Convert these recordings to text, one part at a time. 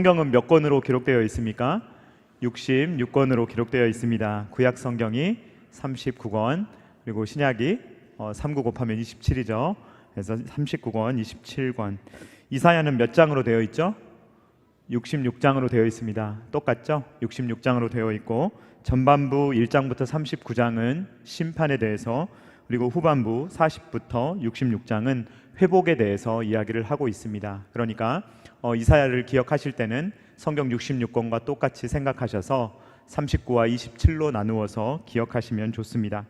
성경은 몇 권으로 기록되어 있습니까? 66권으로 기록되어 있습니다. 구약 성경이 39권, 그리고 신약이 39 곱하면 27이죠. 그래서 39권, 27권. 이사야는 몇 장으로 되어 있죠? 66장으로 되어 있습니다. 똑같죠? 66장으로 되어 있고, 전반부 1장부터 39장은 심판에 대해서, 그리고 후반부 40부터 66장은 회복에 대해서 이야기를 하고 있습니다. 그러니까 이사야를 기억하실 때는 성경 66권과 똑같이 생각하셔서 39와 27로 나누어서 기억하시면 좋습니다.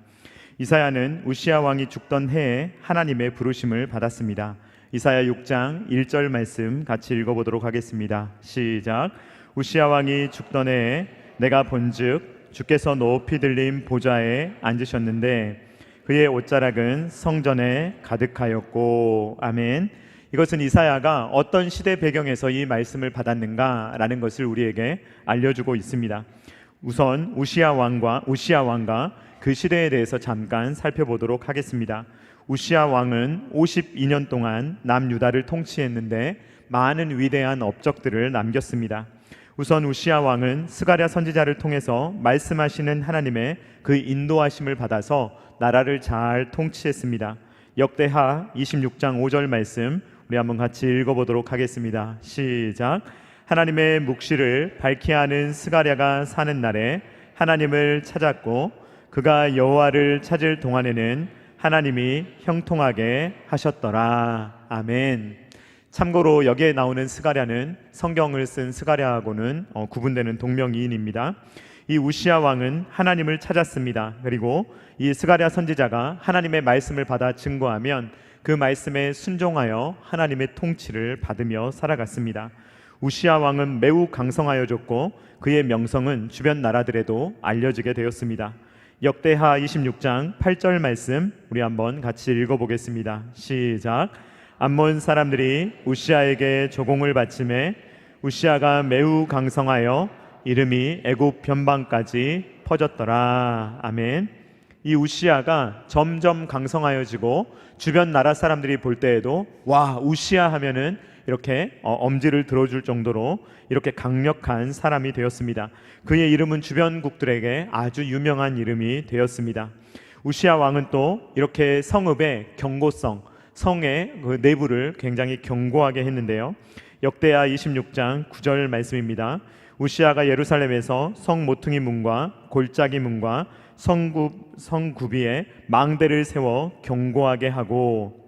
이사야는 우시야 왕이 죽던 해에 하나님의 부르심을 받았습니다. 이사야 6장 1절 말씀 같이 읽어보도록 하겠습니다. 시작. 우시야 왕이 죽던 해에 내가 본즉 주께서 높이 들린 보좌에 앉으셨는데 그의 옷자락은 성전에 가득하였고. 아멘. 이것은 이사야가 어떤 시대 배경에서 이 말씀을 받았는가라는 것을 우리에게 알려주고 있습니다. 우선 우시야 왕과 그 시대에 대해서 잠깐 살펴보도록 하겠습니다. 우시야 왕은 52년 동안 남유다를 통치했는데 많은 위대한 업적들을 남겼습니다. 우선 우시야 왕은 스가랴 선지자를 통해서 말씀하시는 하나님의 그 인도하심을 받아서 나라를 잘 통치했습니다. 역대하 26장 5절 말씀 우리 한번 같이 읽어보도록 하겠습니다. 시작. 하나님의 묵시를 밝히 하는 스가랴가 사는 날에 하나님을 찾았고 그가 여호와를 찾을 동안에는 하나님이 형통하게 하셨더라. 아멘. 참고로 여기에 나오는 스가랴는 성경을 쓴 스가랴하고는 구분되는 동명이인입니다. 이 우시야 왕은 하나님을 찾았습니다. 그리고 이 스가랴 선지자가 하나님의 말씀을 받아 증거하면 그 말씀에 순종하여 하나님의 통치를 받으며 살아갔습니다. 우시야 왕은 매우 강성하여졌고 그의 명성은 주변 나라들에도 알려지게 되었습니다. 역대하 26장 8절 말씀 우리 한번 같이 읽어보겠습니다. 시작. 암몬 사람들이 우시야에게 조공을 바치매 우시야가 매우 강성하여 이름이 애굽 변방까지 퍼졌더라. 아멘. 이 우시야가 점점 강성하여지고 주변 나라 사람들이 볼 때에도 와, 우시야 하면은 이렇게 엄지를 들어줄 정도로 이렇게 강력한 사람이 되었습니다. 그의 이름은 주변국들에게 아주 유명한 이름이 되었습니다. 우시야 왕은 또 이렇게 성읍의 경고성, 성의 그 내부를 굉장히 견고하게 했는데요. 역대하 26장 9절 말씀입니다. 우시야가 예루살렘에서 성 모퉁이 문과 골짜기 문과 성구비에 망대를 세워 견고하게 하고.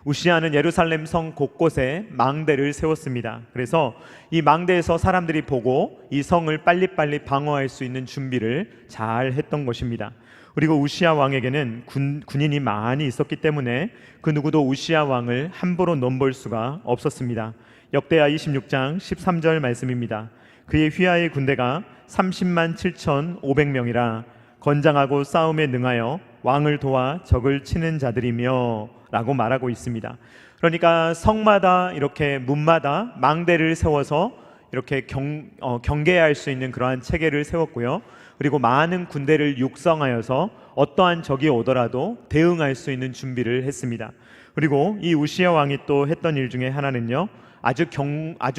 우시야는 예루살렘 성 곳곳에 망대를 세웠습니다. 그래서 이 망대에서 사람들이 보고 이 성을 빨리빨리 방어할 수 있는 준비를 잘 했던 것입니다. 그리고 우시야 왕에게는 군인이 많이 있었기 때문에 그 누구도 우시야 왕을 함부로 넘볼 수가 없었습니다. 역대하 26장 13절 말씀입니다. 그의 휘하의 군대가 30만 7,500명이라 건장하고 싸움에 능하여 왕을 도와 적을 치는 자들이며 라고 말하고 있습니다. 그러니까 성마다 이렇게 문마다 망대를 세워서 이렇게 경계할 수 있는 그러한 체계를 세웠고요. 그리고 많은 군대를 육성하여서 어떠한 적이 오더라도 대응할 수 있는 준비를 했습니다. 그리고 이 우시야 왕이 또 했던 일 중에 하나는요, 아주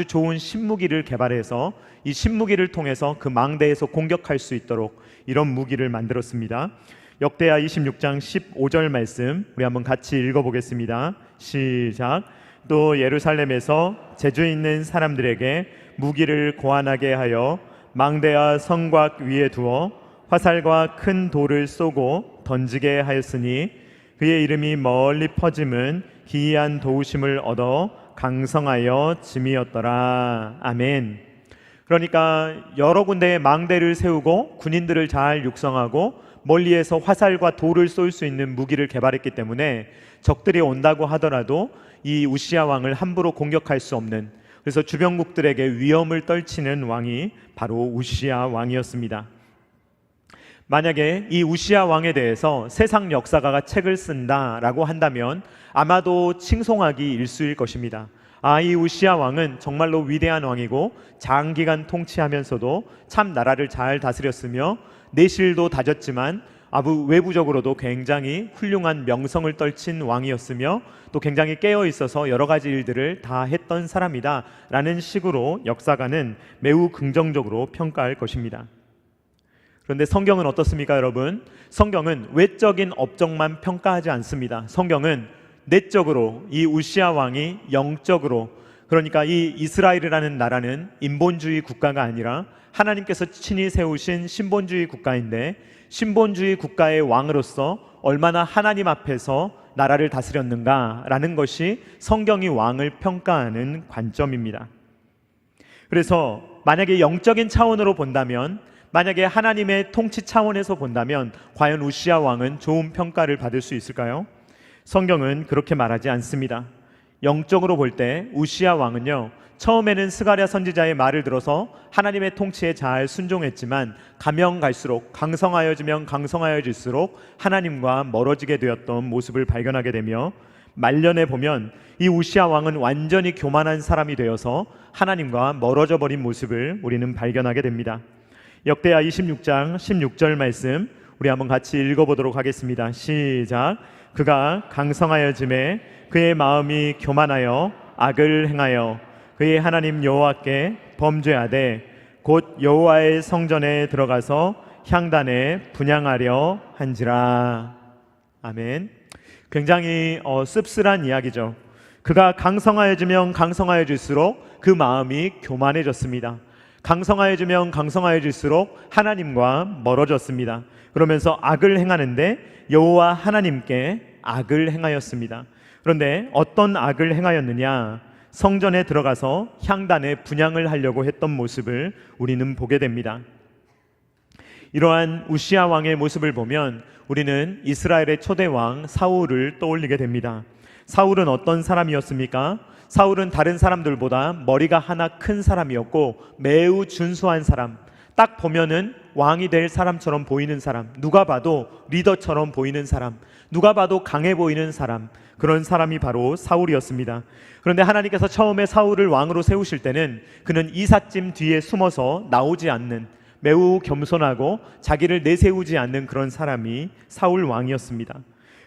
좋은 신무기를 개발해서 이 신무기를 통해서 그 망대에서 공격할 수 있도록 이런 무기를 만들었습니다. 역대하 26장 15절 말씀 우리 한번 같이 읽어보겠습니다. 시작. 또 예루살렘에서 재주 있는 사람들에게 무기를 고안하게 하여 망대와 성곽 위에 두어 화살과 큰 돌을 쏘고 던지게 하였으니 그의 이름이 멀리 퍼짐은 기이한 도우심을 얻어 강성하여 짐이었더라. 아멘. 그러니까 여러 군데에 망대를 세우고 군인들을 잘 육성하고 멀리에서 화살과 돌을 쏠 수 있는 무기를 개발했기 때문에 적들이 온다고 하더라도 이 우시야 왕을 함부로 공격할 수 없는, 그래서 주변국들에게 위험을 떨치는 왕이 바로 우시야 왕이었습니다. 만약에 이 우시야 왕에 대해서 세상 역사가가 책을 쓴다라고 한다면 아마도 칭송하기 일쑤일 것입니다. 이 우시야 왕은 정말로 위대한 왕이고 장기간 통치하면서도 참 나라를 잘 다스렸으며 내실도 다졌지만 외부적으로도 굉장히 훌륭한 명성을 떨친 왕이었으며 또 굉장히 깨어 있어서 여러 가지 일들을 다 했던 사람이다 라는 식으로 역사가는 매우 긍정적으로 평가할 것입니다. 그런데 성경은 어떻습니까, 여러분? 성경은 외적인 업적만 평가하지 않습니다. 성경은 내적으로 이 우시야 왕이 영적으로, 그러니까 이 이스라엘이라는 나라는 인본주의 국가가 아니라 하나님께서 친히 세우신 신본주의 국가인데, 신본주의 국가의 왕으로서 얼마나 하나님 앞에서 나라를 다스렸는가라는 것이 성경이 왕을 평가하는 관점입니다. 그래서 만약에 영적인 차원으로 본다면, 만약에 하나님의 통치 차원에서 본다면 과연 우시야 왕은 좋은 평가를 받을 수 있을까요? 성경은 그렇게 말하지 않습니다. 영적으로 볼 때 우시야 왕은요, 처음에는 스가랴 선지자의 말을 들어서 하나님의 통치에 잘 순종했지만 가면 갈수록, 강성하여지면 강성하여질수록 하나님과 멀어지게 되었던 모습을 발견하게 되며, 말년에 보면 이 우시야 왕은 완전히 교만한 사람이 되어서 하나님과 멀어져 버린 모습을 우리는 발견하게 됩니다. 역대하 26장 16절 말씀 우리 한번 같이 읽어보도록 하겠습니다. 시작. 그가 강성하여짐에 그의 마음이 교만하여 악을 행하여 그의 하나님 여호와께 범죄하되 곧 여호와의 성전에 들어가서 향단에 분향하려 한지라. 아멘. 굉장히 씁쓸한 이야기죠. 그가 강성하여지면 강성하여질수록 그 마음이 교만해졌습니다. 강성하여지면 강성하여질수록 하나님과 멀어졌습니다. 그러면서 악을 행하는데 여호와 하나님께 악을 행하였습니다. 그런데 어떤 악을 행하였느냐? 성전에 들어가서 향단에 분향을 하려고 했던 모습을 우리는 보게 됩니다. 이러한 우시야 왕의 모습을 보면 우리는 이스라엘의 초대 왕 사울을 떠올리게 됩니다. 사울은 어떤 사람이었습니까? 사울은 다른 사람들보다 머리가 하나 큰 사람이었고 매우 준수한 사람, 딱 보면은 왕이 될 사람처럼 보이는 사람, 누가 봐도 리더처럼 보이는 사람, 누가 봐도 강해 보이는 사람, 그런 사람이 바로 사울이었습니다. 그런데 하나님께서 처음에 사울을 왕으로 세우실 때는 그는 이삿짐 뒤에 숨어서 나오지 않는, 매우 겸손하고 자기를 내세우지 않는 그런 사람이 사울 왕이었습니다.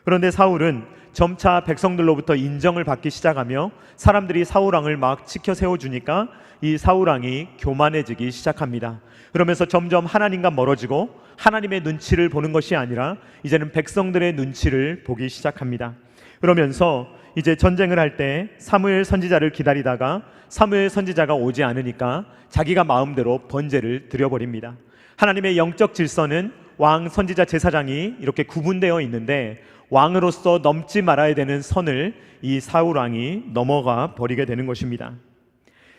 그런데 사울은 점차 백성들로부터 인정을 받기 시작하며 사람들이 사울 왕을 막 지켜 세워주니까 이 사울 왕이 교만해지기 시작합니다. 그러면서 점점 하나님과 멀어지고 하나님의 눈치를 보는 것이 아니라 이제는 백성들의 눈치를 보기 시작합니다. 그러면서 이제 전쟁을 할 때 사무엘 선지자를 기다리다가 사무엘 선지자가 오지 않으니까 자기가 마음대로 번제를 드려버립니다. 하나님의 영적 질서는 왕, 선지자, 제사장이 이렇게 구분되어 있는데 왕으로서 넘지 말아야 되는 선을 이 사울 왕이 넘어가 버리게 되는 것입니다.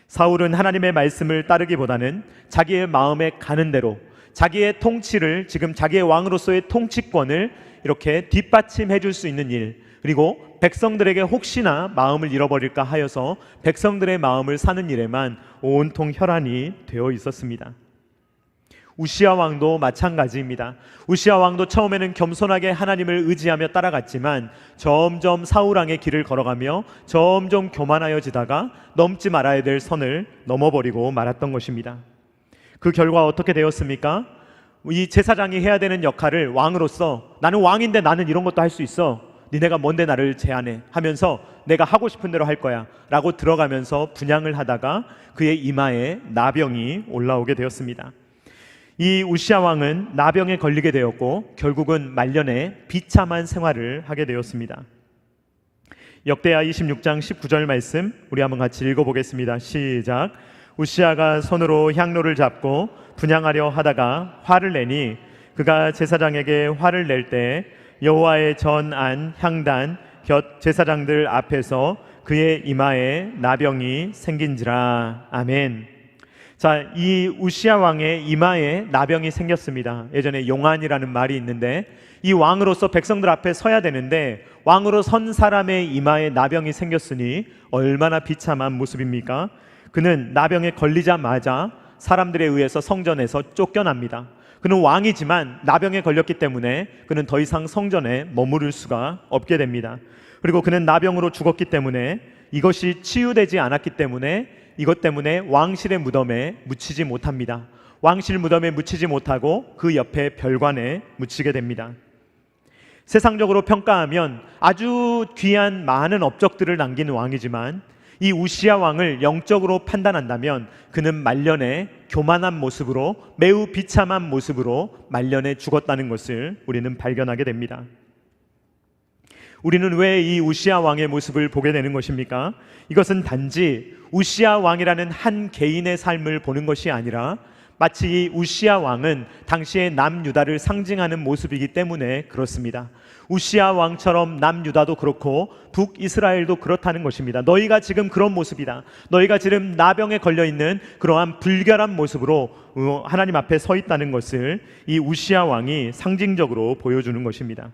사울은 하나님의 말씀을 따르기보다는 자기의 마음에 가는 대로 자기의 통치를, 지금 자기의 왕으로서의 통치권을 이렇게 뒷받침해 줄 수 있는 일, 그리고 백성들에게 혹시나 마음을 잃어버릴까 하여서 백성들의 마음을 사는 일에만 온통 혈안이 되어 있었습니다. 우시야 왕도 마찬가지입니다. 우시야 왕도 처음에는 겸손하게 하나님을 의지하며 따라갔지만 점점 사울 왕의 길을 걸어가며 점점 교만하여지다가 넘지 말아야 될 선을 넘어버리고 말았던 것입니다. 그 결과 어떻게 되었습니까? 이 제사장이 해야 되는 역할을 왕으로서, 나는 왕인데 나는 이런 것도 할 수 있어, 니네가 뭔데 나를 제한해 하면서 내가 하고 싶은 대로 할 거야 라고 들어가면서 분향을 하다가 그의 이마에 나병이 올라오게 되었습니다. 이 우시야 왕은 나병에 걸리게 되었고 결국은 말년에 비참한 생활을 하게 되었습니다. 역대하 26장 19절 말씀 우리 한번 같이 읽어보겠습니다. 시작. 우시야가 손으로 향로를 잡고 분향하려 하다가 화를 내니 그가 제사장에게 화를 낼 때 여호와의 전 안 향단 곁 제사장들 앞에서 그의 이마에 나병이 생긴지라. 아멘. 자, 이 우시야 왕의 이마에 나병이 생겼습니다. 예전에 용안이라는 말이 있는데 이 왕으로서 백성들 앞에 서야 되는데 왕으로 선 사람의 이마에 나병이 생겼으니 얼마나 비참한 모습입니까? 그는 나병에 걸리자마자 사람들에 의해서 성전에서 쫓겨납니다. 그는 왕이지만 나병에 걸렸기 때문에 그는 더 이상 성전에 머무를 수가 없게 됩니다. 그리고 그는 나병으로 죽었기 때문에 이것이 치유되지 않았기 때문에 이것 때문에 왕실의 무덤에 묻히지 못합니다. 왕실 무덤에 묻히지 못하고 그 옆에 별관에 묻히게 됩니다. 세상적으로 평가하면 아주 귀한 많은 업적들을 남긴 왕이지만 이 우시야 왕을 영적으로 판단한다면 그는 말년에 교만한 모습으로, 매우 비참한 모습으로 말년에 죽었다는 것을 우리는 발견하게 됩니다. 우리는 왜 이 우시야 왕의 모습을 보게 되는 것입니까? 이것은 단지 우시야 왕이라는 한 개인의 삶을 보는 것이 아니라 마치 이 우시야 왕은 당시의 남유다를 상징하는 모습이기 때문에 그렇습니다. 우시야 왕처럼 남유다도 그렇고 북이스라엘도 그렇다는 것입니다. 너희가 지금 그런 모습이다. 너희가 지금 나병에 걸려있는 그러한 불결한 모습으로 하나님 앞에 서 있다는 것을 이 우시야 왕이 상징적으로 보여주는 것입니다.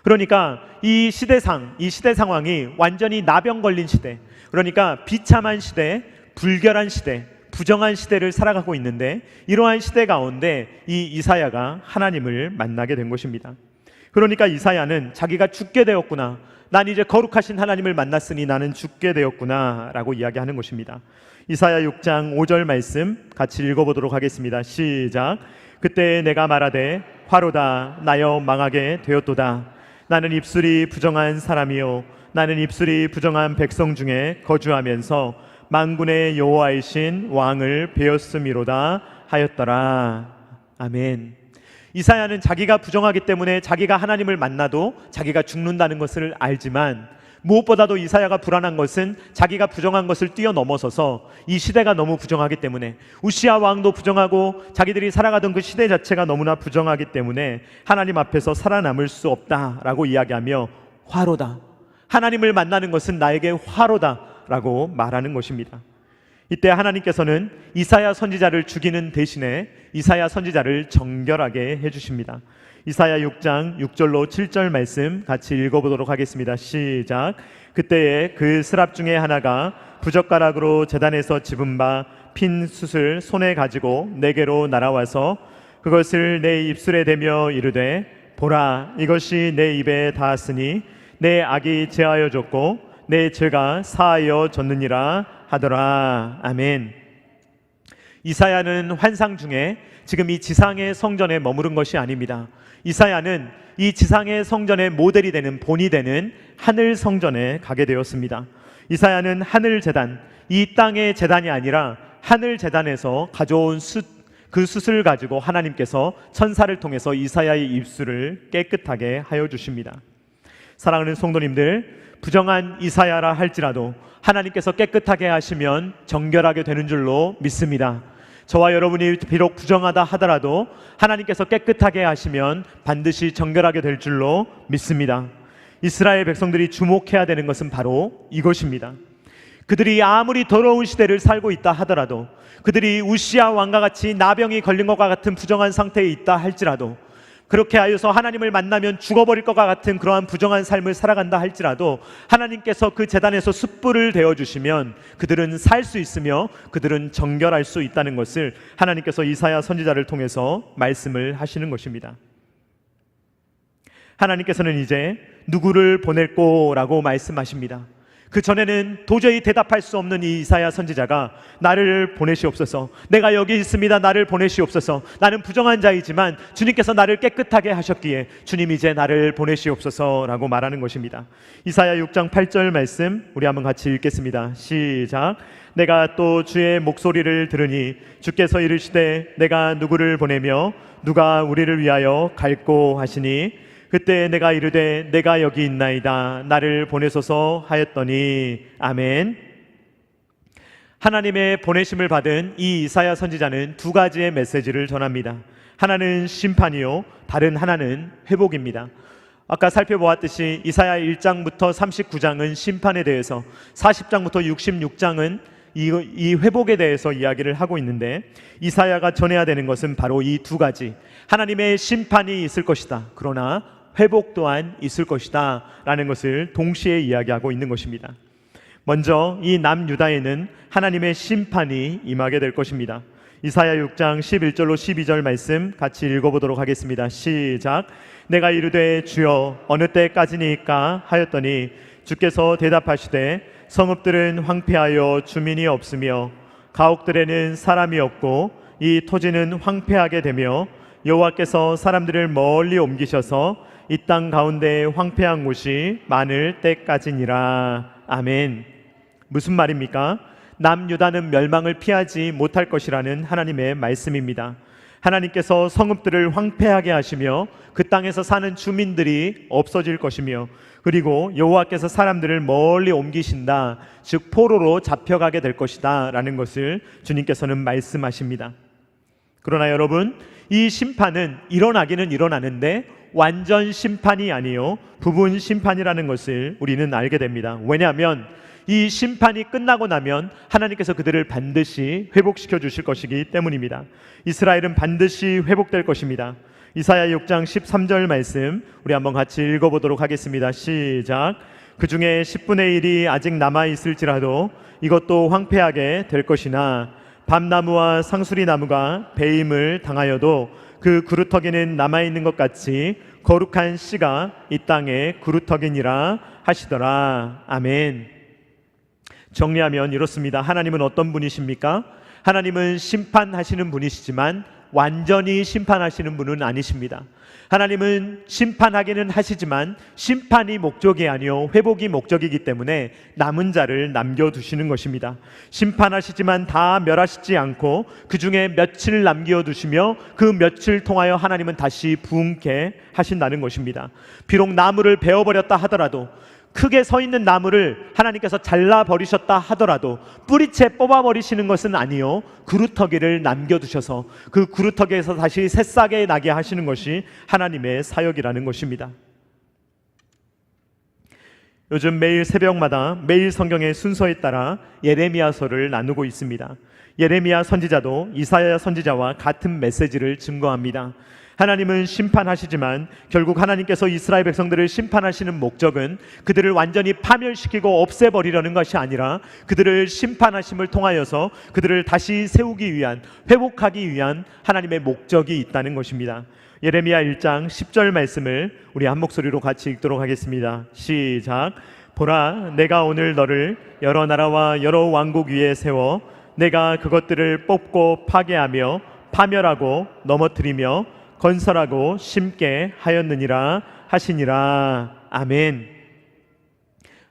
그러니까 이 시대 상황이 완전히 나병 걸린 시대, 그러니까 비참한 시대, 불결한 시대, 부정한 시대를 살아가고 있는데, 이러한 시대 가운데 이 이사야가 하나님을 만나게 된 것입니다. 그러니까 이사야는 자기가 죽게 되었구나, 난 이제 거룩하신 하나님을 만났으니 나는 죽게 되었구나 라고 이야기하는 것입니다. 이사야 6장 5절 말씀 같이 읽어보도록 하겠습니다. 시작. 그때 내가 말하되 화로다 나여 망하게 되었도다. 나는 입술이 부정한 사람이요 나는 입술이 부정한 백성 중에 거주하면서 만군의 여호와이신 왕을 배웠음이로다 하였더라. 아멘. 이사야는 자기가 부정하기 때문에 자기가 하나님을 만나도 자기가 죽는다는 것을 알지만, 무엇보다도 이사야가 불안한 것은 자기가 부정한 것을 뛰어넘어서서 이 시대가 너무 부정하기 때문에, 우시야 왕도 부정하고 자기들이 살아가던 그 시대 자체가 너무나 부정하기 때문에 하나님 앞에서 살아남을 수 없다라고 이야기하며 화로다, 하나님을 만나는 것은 나에게 화로다 라고 말하는 것입니다. 이때 하나님께서는 이사야 선지자를 죽이는 대신에 이사야 선지자를 정결하게 해주십니다. 이사야 6장 6절로 7절 말씀 같이 읽어보도록 하겠습니다. 시작. 그때에 그 스랍 중에 하나가 부젓가락으로 제단에서 집은 바 핀 숯을 손에 가지고 내게로 날아와서 그것을 내 입술에 대며 이르되 보라, 이것이 내 입에 닿았으니 내 악이 제하여 졌고 내 죄가 사하여 졌느니라 하더라. 아멘. 이사야는 환상 중에 지금 이 지상의 성전에 머무른 것이 아닙니다. 이사야는 이 지상의 성전의 모델이 되는, 본이 되는 하늘 성전에 가게 되었습니다. 이사야는 하늘 제단, 이 땅의 제단이 아니라 하늘 제단에서 가져온 그 숯을 가지고 하나님께서 천사를 통해서 이사야의 입술을 깨끗하게 하여 주십니다. 사랑하는 성도님들, 부정한 이사야라 할지라도 하나님께서 깨끗하게 하시면 정결하게 되는 줄로 믿습니다. 저와 여러분이 비록 부정하다 하더라도 하나님께서 깨끗하게 하시면 반드시 정결하게 될 줄로 믿습니다. 이스라엘 백성들이 주목해야 되는 것은 바로 이것입니다. 그들이 아무리 더러운 시대를 살고 있다 하더라도, 그들이 우시야 왕과 같이 나병이 걸린 것과 같은 부정한 상태에 있다 할지라도, 그렇게 하여서 하나님을 만나면 죽어버릴 것과 같은 그러한 부정한 삶을 살아간다 할지라도 하나님께서 그 제단에서 숯불을 데워주시면 그들은 살 수 있으며 그들은 정결할 수 있다는 것을 하나님께서 이사야 선지자를 통해서 말씀을 하시는 것입니다. 하나님께서는 이제 누구를 보낼꼬라고 말씀하십니다. 그 전에는 도저히 대답할 수 없는 이 이사야 선지자가 나를 보내시옵소서, 내가 여기 있습니다, 나를 보내시옵소서, 나는 부정한 자이지만 주님께서 나를 깨끗하게 하셨기에 주님 이제 나를 보내시옵소서 라고 말하는 것입니다. 이사야 6장 8절 말씀 우리 한번 같이 읽겠습니다. 시작. 내가 또 주의 목소리를 들으니 주께서 이르시되 내가 누구를 보내며 누가 우리를 위하여 갈꼬 하시니 그때 내가 이르되 내가 여기 있나이다, 나를 보내소서 하였더니. 아멘. 하나님의 보내심을 받은 이 이사야 선지자는 두 가지의 메시지를 전합니다. 하나는 심판이요, 다른 하나는 회복입니다. 아까 살펴보았듯이 이사야 1장부터 39장은 심판에 대해서, 40장부터 66장은 이 회복에 대해서 이야기를 하고 있는데, 이사야가 전해야 되는 것은 바로 이 두 가지, 하나님의 심판이 있을 것이다, 그러나 회복 또한 있을 것이다 라는 것을 동시에 이야기하고 있는 것입니다. 먼저 이 남유다에는 하나님의 심판이 임하게 될 것입니다. 이사야 6장 11절로 12절 말씀 같이 읽어보도록 하겠습니다. 시작. 내가 이르되 주여 어느 때까지니까 하였더니 주께서 대답하시되 성읍들은 황폐하여 주민이 없으며 가옥들에는 사람이 없고 이 토지는 황폐하게 되며 여호와께서 사람들을 멀리 옮기셔서 이 땅 가운데 황폐한 곳이 많을 때까지니라. 아멘. 무슨 말입니까? 남유다는 멸망을 피하지 못할 것이라는 하나님의 말씀입니다. 하나님께서 성읍들을 황폐하게 하시며 그 땅에서 사는 주민들이 없어질 것이며, 그리고 여호와께서 사람들을 멀리 옮기신다, 즉 포로로 잡혀가게 될 것이다 라는 것을 주님께서는 말씀하십니다. 그러나 여러분, 이 심판은 일어나기는 일어나는데 완전 심판이 아니요 부분 심판이라는 것을 우리는 알게 됩니다. 왜냐하면 이 심판이 끝나고 나면 하나님께서 그들을 반드시 회복시켜 주실 것이기 때문입니다. 이스라엘은 반드시 회복될 것입니다. 이사야 6장 13절 말씀 우리 한번 같이 읽어보도록 하겠습니다. 시작. 그 중에 10분의 1이 아직 남아있을지라도 이것도 황폐하게 될 것이나 밤나무와 상수리나무가 배임을 당하여도 그 그루터기는 남아있는 것 같이 거룩한 씨가 이 땅에 그루터기니라 하시더라. 아멘. 정리하면 이렇습니다. 하나님은 어떤 분이십니까? 하나님은 심판하시는 분이시지만 완전히 심판하시는 분은 아니십니다. 하나님은 심판하기는 하시지만 심판이 목적이 아니요 회복이 목적이기 때문에 남은 자를 남겨두시는 것입니다. 심판하시지만 다 멸하시지 않고 그 중에 며칠 남겨두시며 그 며칠 통하여 하나님은 다시 부흥케 하신다는 것입니다. 비록 나무를 베어버렸다 하더라도, 크게 서 있는 나무를 하나님께서 잘라버리셨다 하더라도 뿌리채 뽑아버리시는 것은 아니요 그루터기를 남겨두셔서 그 그루터기에서 다시 새싹이 나게 하시는 것이 하나님의 사역이라는 것입니다. 요즘 매일 새벽마다 매일 성경의 순서에 따라 예레미야서를 나누고 있습니다. 예레미야 선지자도 이사야 선지자와 같은 메시지를 증거합니다. 하나님은 심판하시지만 결국 하나님께서 이스라엘 백성들을 심판하시는 목적은 그들을 완전히 파멸시키고 없애버리려는 것이 아니라 그들을 심판하심을 통하여서 그들을 다시 세우기 위한, 회복하기 위한 하나님의 목적이 있다는 것입니다. 예레미야 1장 10절 말씀을 우리 한 목소리로 같이 읽도록 하겠습니다. 시작. 보라, 내가 오늘 너를 여러 나라와 여러 왕국 위에 세워 내가 그것들을 뽑고 파괴하며 파멸하고 넘어뜨리며 건설하고 심게 하였느니라 하시니라. 아멘.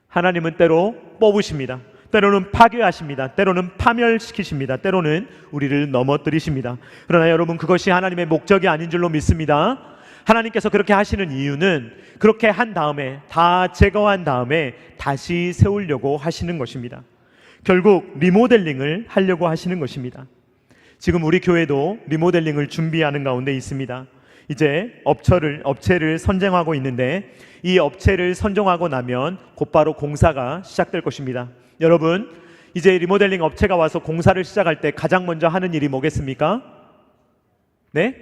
하나님은 때로 뽑으십니다. 때로는 파괴하십니다. 때로는 파멸시키십니다. 때로는 우리를 넘어뜨리십니다. 그러나 여러분, 그것이 하나님의 목적이 아닌 줄로 믿습니다. 하나님께서 그렇게 하시는 이유는 그렇게 한 다음에, 다 제거한 다음에 다시 세우려고 하시는 것입니다. 결국 리모델링을 하려고 하시는 것입니다. 지금 우리 교회도 리모델링을 준비하는 가운데 있습니다. 이제 업체를 선정하고 있는데 이 업체를 선정하고 나면 곧바로 공사가 시작될 것입니다. 여러분, 이제 리모델링 업체가 와서 공사를 시작할 때 가장 먼저 하는 일이 뭐겠습니까? 네?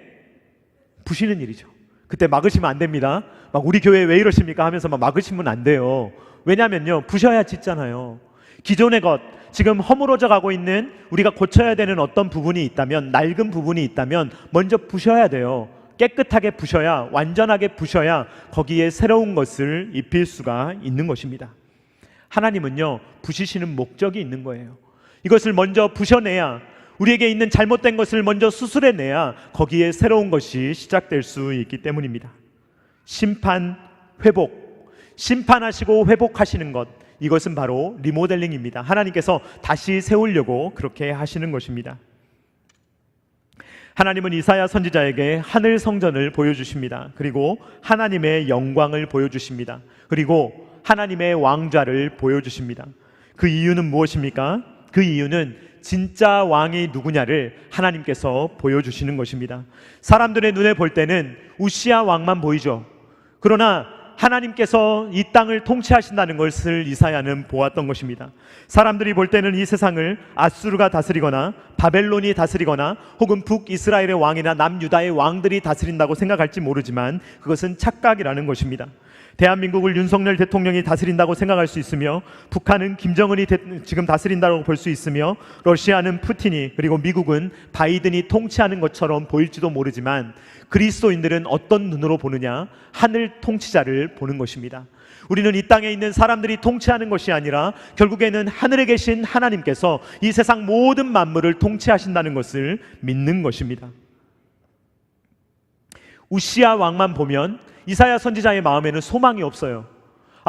부시는 일이죠. 그때 막으시면 안 됩니다. 막 우리 교회 왜 이러십니까 하면서 막 막으시면 안 돼요. 왜냐면요, 부셔야 짓잖아요. 기존의 것, 지금 허물어져 가고 있는, 우리가 고쳐야 되는 어떤 부분이 있다면, 낡은 부분이 있다면 먼저 부셔야 돼요. 깨끗하게 부셔야, 완전하게 부셔야 거기에 새로운 것을 입힐 수가 있는 것입니다. 하나님은요, 부시시는 목적이 있는 거예요. 이것을 먼저 부셔내야, 우리에게 있는 잘못된 것을 먼저 수술해내야 거기에 새로운 것이 시작될 수 있기 때문입니다. 심판, 회복, 심판하시고 회복하시는 것, 이것은 바로 리모델링입니다. 하나님께서 다시 세우려고 그렇게 하시는 것입니다. 하나님은 이사야 선지자에게 하늘 성전을 보여주십니다. 그리고 하나님의 영광을 보여주십니다. 그리고 하나님의 왕좌를 보여주십니다. 그 이유는 무엇입니까? 그 이유는 진짜 왕이 누구냐를 하나님께서 보여주시는 것입니다. 사람들의 눈에 볼 때는 우시야 왕만 보이죠. 그러나 하나님께서 이 땅을 통치하신다는 것을 이사야는 보았던 것입니다. 사람들이 볼 때는 이 세상을 아수르가 다스리거나 바벨론이 다스리거나 혹은 북이스라엘의 왕이나 남유다의 왕들이 다스린다고 생각할지 모르지만 그것은 착각이라는 것입니다. 대한민국을 윤석열 대통령이 다스린다고 생각할 수 있으며, 북한은 김정은이 지금 다스린다고 볼 수 있으며, 러시아는 푸틴이, 그리고 미국은 바이든이 통치하는 것처럼 보일지도 모르지만, 그리스도인들은 어떤 눈으로 보느냐? 하늘 통치자를 보는 것입니다. 우리는 이 땅에 있는 사람들이 통치하는 것이 아니라 결국에는 하늘에 계신 하나님께서 이 세상 모든 만물을 통치하신다는 것을 믿는 것입니다. 우시야 왕만 보면 이사야 선지자의 마음에는 소망이 없어요.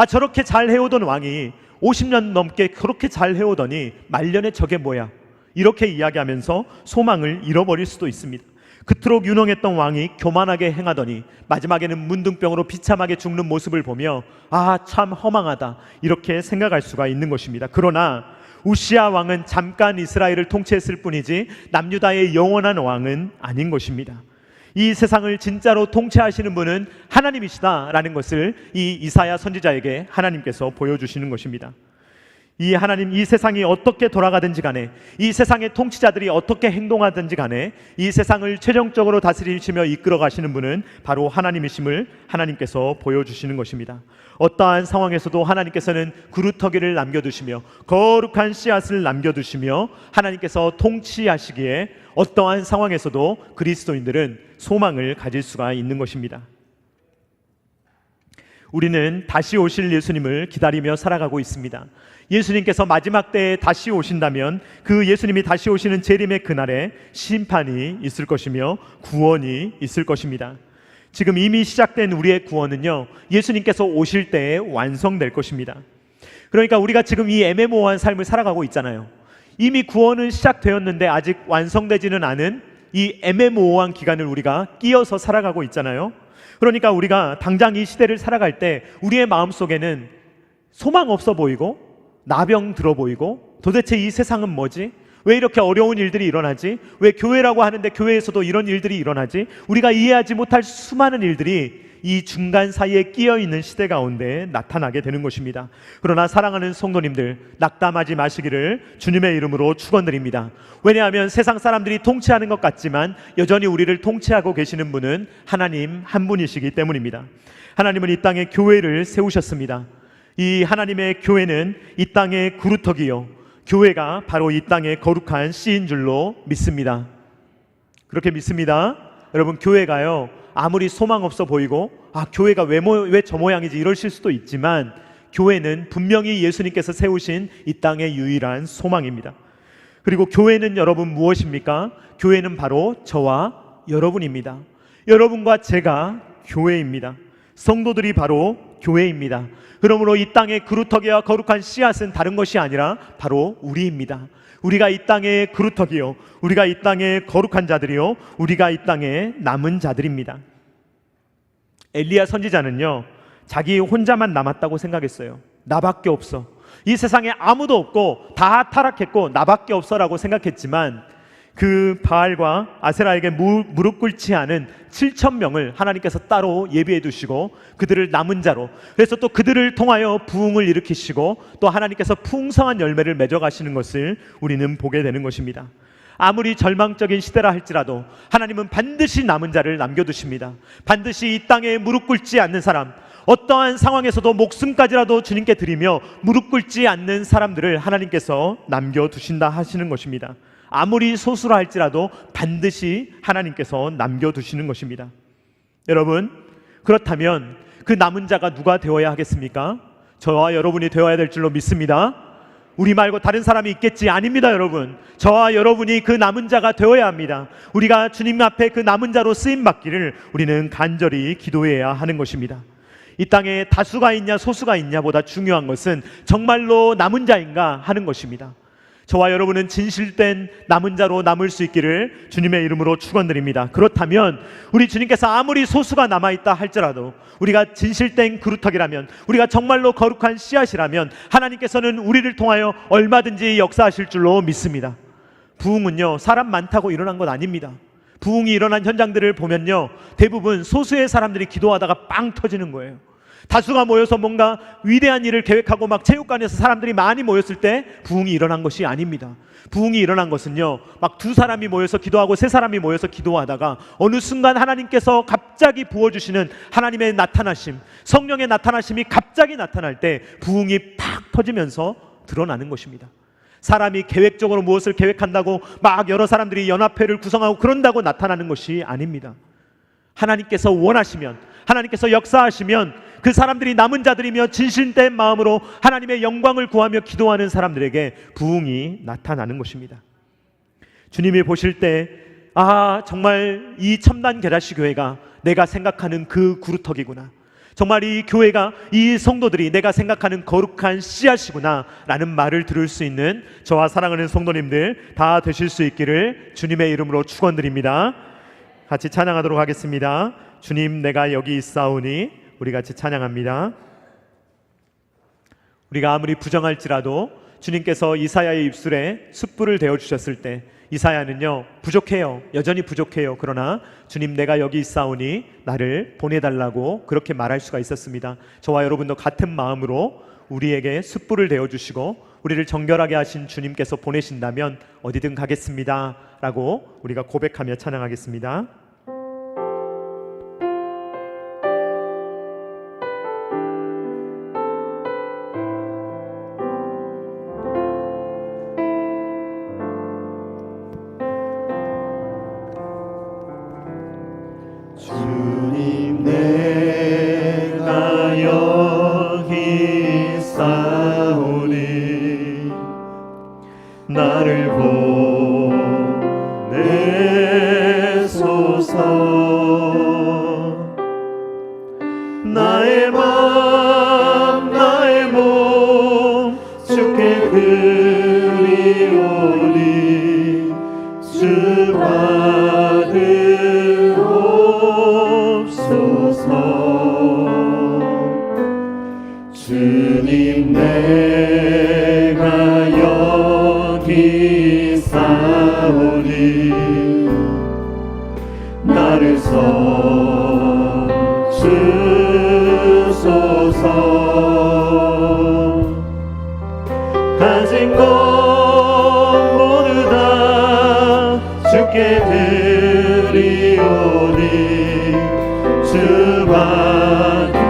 저렇게 잘 해오던 왕이 50년 넘게 그렇게 잘 해오더니 말년에 저게 뭐야? 이렇게 이야기하면서 소망을 잃어버릴 수도 있습니다. 그토록 유능했던 왕이 교만하게 행하더니 마지막에는 문둥병으로 비참하게 죽는 모습을 보며 참 허망하다, 이렇게 생각할 수가 있는 것입니다. 그러나 우시야 왕은 잠깐 이스라엘을 통치했을 뿐이지 남유다의 영원한 왕은 아닌 것입니다. 이 세상을 진짜로 통치하시는 분은 하나님이시다라는 것을 이 이사야 선지자에게 하나님께서 보여주시는 것입니다. 이 하나님, 이 세상이 어떻게 돌아가든지 간에, 이 세상의 통치자들이 어떻게 행동하든지 간에 이 세상을 최종적으로 다스리시며 이끌어 가시는 분은 바로 하나님이심을 하나님께서 보여주시는 것입니다. 어떠한 상황에서도 하나님께서는 구루터기를 남겨두시며 거룩한 씨앗을 남겨두시며 하나님께서 통치하시기에 어떠한 상황에서도 그리스도인들은 소망을 가질 수가 있는 것입니다. 우리는 다시 오실 예수님을 기다리며 살아가고 있습니다. 예수님께서 마지막 때에 다시 오신다면 그 예수님이 다시 오시는 재림의 그날에 심판이 있을 것이며 구원이 있을 것입니다. 지금 이미 시작된 우리의 구원은요, 예수님께서 오실 때에 완성될 것입니다. 그러니까 우리가 지금 이 애매모호한 삶을 살아가고 있잖아요. 이미 구원은 시작되었는데 아직 완성되지는 않은 이 애매모호한 기간을 우리가 끼어서 살아가고 있잖아요. 그러니까 우리가 당장 이 시대를 살아갈 때 우리의 마음속에는 소망 없어 보이고 나병 들어 보이고, 도대체 이 세상은 뭐지? 왜 이렇게 어려운 일들이 일어나지? 왜 교회라고 하는데 교회에서도 이런 일들이 일어나지? 우리가 이해하지 못할 수많은 일들이 이 중간 사이에 끼어 있는 시대 가운데 나타나게 되는 것입니다. 그러나 사랑하는 성도님들, 낙담하지 마시기를 주님의 이름으로 축원드립니다. 왜냐하면 세상 사람들이 통치하는 것 같지만 여전히 우리를 통치하고 계시는 분은 하나님 한 분이시기 때문입니다. 하나님은 이 땅에 교회를 세우셨습니다. 이 하나님의 교회는 이 땅의 구루터기요, 교회가 바로 이 땅의 거룩한 씨인 줄로 믿습니다. 그렇게 믿습니다. 여러분, 교회가요, 아무리 소망 없어 보이고 교회가 왜 저 모양이지 이러실 수도 있지만, 교회는 분명히 예수님께서 세우신 이 땅의 유일한 소망입니다. 그리고 교회는 여러분 무엇입니까? 교회는 바로 저와 여러분입니다. 여러분과 제가 교회입니다. 성도들이 바로 교회입니다. 그러므로 이 땅의 그루터기와 거룩한 씨앗은 다른 것이 아니라 바로 우리입니다. 우리가 이 땅의 그루터기요, 우리가 이 땅의 거룩한 자들이요, 우리가 이 땅의 남은 자들입니다. 엘리야 선지자는요, 자기 혼자만 남았다고 생각했어요. 나밖에 없어, 이 세상에 아무도 없고 다 타락했고 나밖에 없어라고 생각했지만, 그 바알과 아세라에게 무릎 꿇지 않은 7,000명을 하나님께서 따로 예비해 두시고 그들을 남은 자로, 그래서 또 그들을 통하여 부흥을 일으키시고 또 하나님께서 풍성한 열매를 맺어 가시는 것을 우리는 보게 되는 것입니다. 아무리 절망적인 시대라 할지라도 하나님은 반드시 남은 자를 남겨두십니다. 반드시 이 땅에 무릎 꿇지 않는 사람, 어떠한 상황에서도 목숨까지라도 주님께 드리며 무릎 꿇지 않는 사람들을 하나님께서 남겨두신다 하시는 것입니다. 아무리 소수라 할지라도 반드시 하나님께서 남겨두시는 것입니다. 여러분, 그렇다면 그 남은 자가 누가 되어야 하겠습니까? 저와 여러분이 되어야 될 줄로 믿습니다. 우리 말고 다른 사람이 있겠지? 아닙니다. 여러분, 저와 여러분이 그 남은 자가 되어야 합니다. 우리가 주님 앞에 그 남은 자로 쓰임받기를 우리는 간절히 기도해야 하는 것입니다. 이 땅에 다수가 있냐 소수가 있냐보다 중요한 것은 정말로 남은 자인가 하는 것입니다. 저와 여러분은 진실된 남은 자로 남을 수 있기를 주님의 이름으로 축원드립니다. 그렇다면 우리 주님께서 아무리 소수가 남아있다 할지라도, 우리가 진실된 그루터기라면, 우리가 정말로 거룩한 씨앗이라면 하나님께서는 우리를 통하여 얼마든지 역사하실 줄로 믿습니다. 부흥은요, 사람 많다고 일어난 것 아닙니다. 부흥이 일어난 현장들을 보면요, 대부분 소수의 사람들이 기도하다가 빵 터지는 거예요. 다수가 모여서 뭔가 위대한 일을 계획하고 막 체육관에서 사람들이 많이 모였을 때 부흥이 일어난 것이 아닙니다. 부흥이 일어난 것은요, 막 2사람이 모여서 기도하고 3사람이 모여서 기도하다가 어느 순간 하나님께서 갑자기 부어주시는 하나님의 나타나심, 성령의 나타나심이 갑자기 나타날 때 부흥이 팍 터지면서 드러나는 것입니다. 사람이 계획적으로 무엇을 계획한다고 막 여러 사람들이 연합회를 구성하고 그런다고 나타나는 것이 아닙니다. 하나님께서 원하시면, 하나님께서 역사하시면 그 사람들이 남은 자들이며 진실된 마음으로 하나님의 영광을 구하며 기도하는 사람들에게 부흥이 나타나는 것입니다. 주님이 보실 때 정말 이 첨단 계라시 교회가 내가 생각하는 그 구루터기구나, 정말 이 교회가, 이 성도들이 내가 생각하는 거룩한 씨앗이구나 라는 말을 들을 수 있는 저와 사랑하는 성도님들 다 되실 수 있기를 주님의 이름으로 축원드립니다. 같이 찬양하도록 하겠습니다. 주님 내가 여기 있사오니. 우리 같이 찬양합니다. 우리가 아무리 부정할지라도 주님께서 이사야의 입술에 숯불을 대어주셨을 때 이사야는요, 부족해요, 여전히 부족해요. 그러나 주님 내가 여기 있사오니 나를 보내달라고 그렇게 말할 수가 있었습니다. 저와 여러분도 같은 마음으로 우리에게 숯불을 대어주시고 우리를 정결하게 하신 주님께서 보내신다면 어디든 가겠습니다 라고 우리가 고백하며 찬양하겠습니다. 주님 내가 여기 있사오니 나를 보내소서. 나의 맘 나의 몸 주께 드리오니 주 받으옵소서. 주님 내가 여기 있사오니 나를 써주소서. 가진 것 모두 다 주께 드리오니 주 받으옵소서.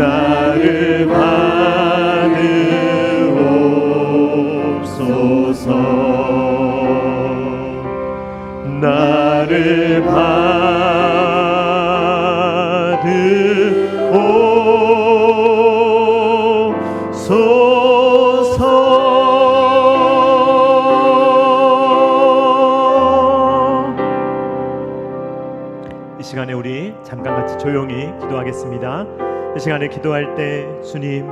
나를 받으옵소서. 나를 받으옵소서. 이 시간에 우리 잠깐 같이 조용히 기도하겠습니다. 이 시간에 기도할 때 주님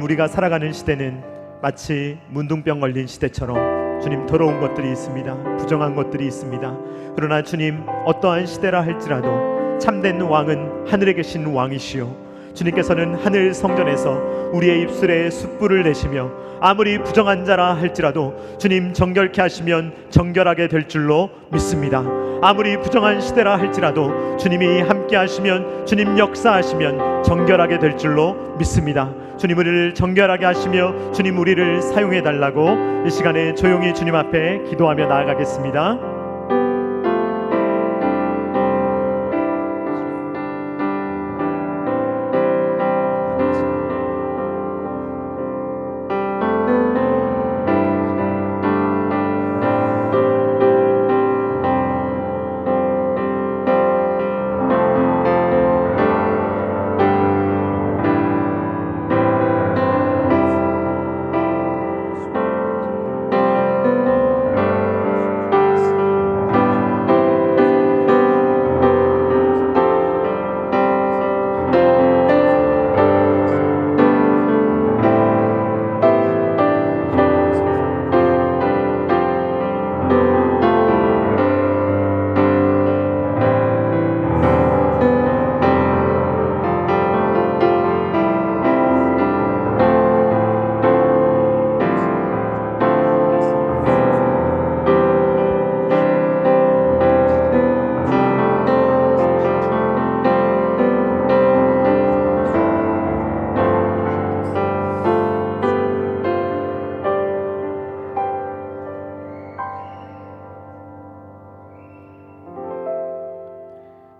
우리가 살아가는 시대는 마치 문둥병 걸린 시대처럼 주님 더러운 것들이 있습니다. 부정한 것들이 있습니다. 그러나 주님 어떠한 시대라 할지라도 참된 왕은 하늘에 계신 왕이시요 주님께서는 하늘 성전에서 우리의 입술에 숯불을 내시며 아무리 부정한 자라 할지라도 주님 정결케 하시면 정결하게 될 줄로 믿습니다. 아무리 부정한 시대라 할지라도 주님이 함께 하시면 주님 역사하시면 정결하게 될 줄로 믿습니다. 주님 우리를 정결하게 하시며 주님 우리를 사용해 달라고 이 시간에 조용히 주님 앞에 기도하며 나아가겠습니다.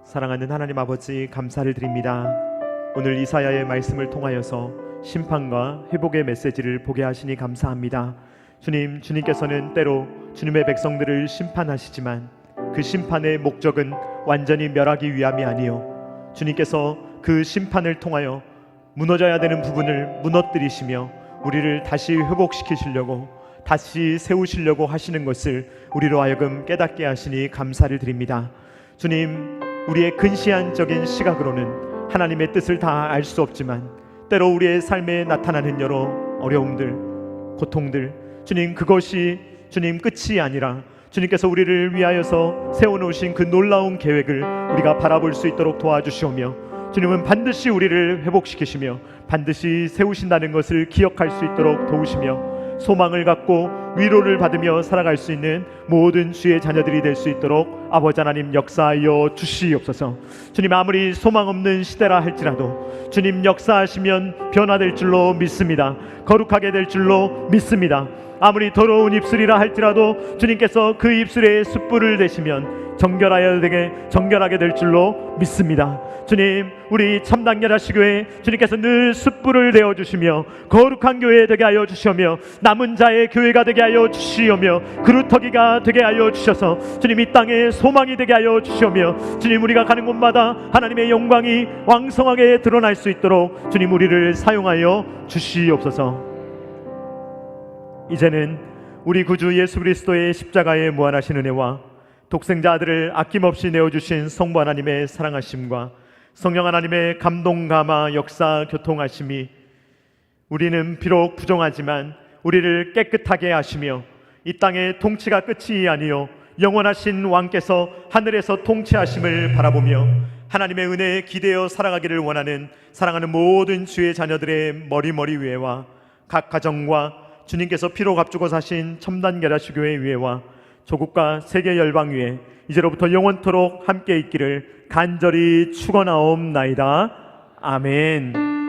사랑하는 하나님 아버지 감사를 드립니다. 오늘 이사야의 말씀을 통하여서 심판과 회복의 메시지를 보게 하시니 감사합니다. 주님께서는 때로 주님의 백성들을 심판하시지만 그 심판의 목적은 완전히 멸하기 위함이 아니요 주님께서 그 심판을 통하여 무너져야 되는 부분을 무너뜨리시며 우리를 다시 회복시키시려고 다시 세우시려고 하시는 것을 우리로 하여금 깨닫게 하시니 감사를 드립니다. 주님, 우리의 근시안적인 시각으로는 하나님의 뜻을 다 알 수 없지만 때로 우리의 삶에 나타나는 여러 어려움들, 고통들, 주님 그것이 주님 끝이 아니라 주님께서 우리를 위하여서 세워놓으신 그 놀라운 계획을 우리가 바라볼 수 있도록 도와주시오며 주님은 반드시 우리를 회복시키시며 반드시 세우신다는 것을 기억할 수 있도록 도우시며 소망을 갖고 위로를 받으며 살아갈 수 있는 모든 주의 자녀들이 될 수 있도록 아버지 하나님 역사하여 주시옵소서. 주님 아무리 소망 없는 시대라 할지라도 주님 역사하시면 변화될 줄로 믿습니다. 거룩하게 될 줄로 믿습니다. 아무리 더러운 입술이라 할지라도 주님께서 그 입술에 숯불을 대시면 정결하게 될 줄로 믿습니다. 주님, 우리 참당여자시교회 주님께서 늘 숯불을 내어주시며 거룩한 교회 되게 하여 주시오며 남은 자의 교회가 되게 하여 주시오며 그루터기가 되게 하여 주셔서 주님 이 땅에 소망이 되게 하여 주시오며 주님 우리가 가는 곳마다 하나님의 영광이 왕성하게 드러날 수 있도록 주님 우리를 사용하여 주시옵소서. 이제는 우리 구주 예수 그리스도의 십자가의 무한하신 은혜와 독생자 아들을 아낌없이 내어주신 성부 하나님의 사랑하심과 성령 하나님의 감동 감화 역사 교통하심이 우리는 비록 부정하지만 우리를 깨끗하게 하시며 이 땅의 통치가 끝이 아니요 영원하신 왕께서 하늘에서 통치하심을 바라보며 하나님의 은혜에 기대어 살아가기를 원하는 사랑하는 모든 주의 자녀들의 머리 위에와 각 가정과 주님께서 피로 값주고 사신 첨단 게라시교회 위에와 조국과 세계 열방 위에 이제로부터 영원토록 함께 있기를 간절히 축원하옵나이다. 아멘.